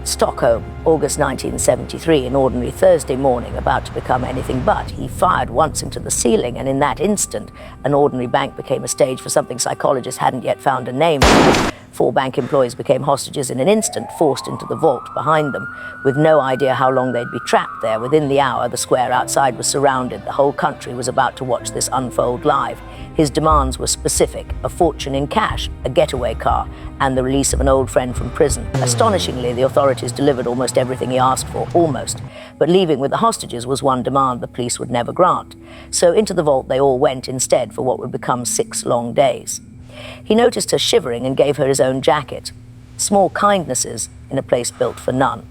Stockholm, August 1973, an ordinary Thursday morning about to become anything but. He fired once into the ceiling, and in that instant, an ordinary bank became a stage for something psychologists hadn't yet found a name for. 4 bank employees became hostages in an instant, forced into the vault behind them. With no idea how long they'd be trapped there, within the hour, the square outside was surrounded. The whole country was about to watch this unfold live. His demands were specific: a fortune in cash, a getaway car, and the release of an old friend from prison. Astonishingly, the authorities delivered almost everything he asked for, almost. But leaving with the hostages was one demand the police would never grant. So into the vault they all went instead for what would become 6 long days. He noticed her shivering and gave her his own jacket. Small kindnesses in a place built for none.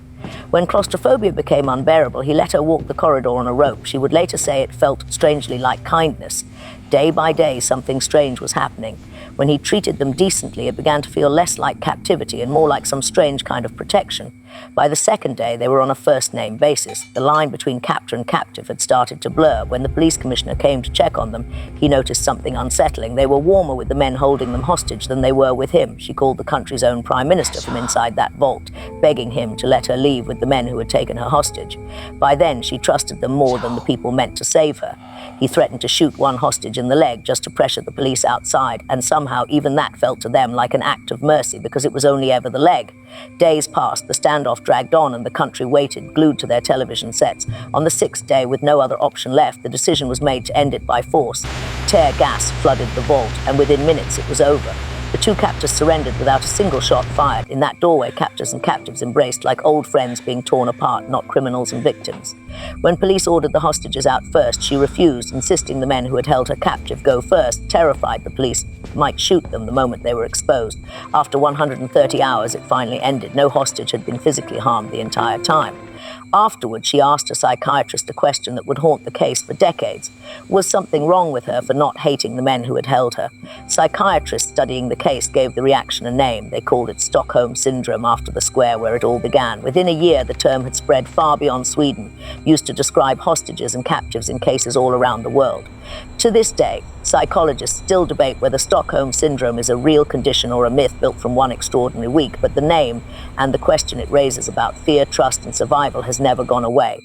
When claustrophobia became unbearable, he let her walk the corridor on a rope. She would later say it felt strangely like kindness. Day by day, something strange was happening. When he treated them decently, it began to feel less like captivity and more like some strange kind of protection. By the second day, they were on a first-name basis. The line between captor and captive had started to blur. When the police commissioner came to check on them, he noticed something unsettling. They were warmer with the men holding them hostage than they were with him. She called the country's own prime minister from inside that vault, begging him to let her leave with the men who had taken her hostage. By then, she trusted them more than the people meant to save her. He threatened to shoot one hostage in the leg just to pressure the police outside, and somehow even that felt to them like an act of mercy because it was only ever the leg. Days passed, the standoff dragged on, and the country waited, glued to their television sets. On the 6th day, with no other option left, the decision was made to end it by force. Tear gas flooded the vault, and within minutes it was over. The 2 captors surrendered without a single shot fired. In that doorway, captors and captives embraced like old friends being torn apart, not criminals and victims. When police ordered the hostages out first, she refused, insisting the men who had held her captive go first, terrified the police might shoot them the moment they were exposed. After 130 hours, it finally ended. No hostage had been physically harmed the entire time. Afterward, she asked a psychiatrist a question that would haunt the case for decades. Was something wrong with her for not hating the men who had held her? Psychiatrists studying the case gave the reaction a name. They called it Stockholm Syndrome, after the square where it all began. Within a year, the term had spread far beyond Sweden, used to describe hostages and captives in cases all around the world. To this day, psychologists still debate whether Stockholm Syndrome is a real condition or a myth built from one extraordinary week, but the name and the question it raises about fear, trust, and survival has never gone away.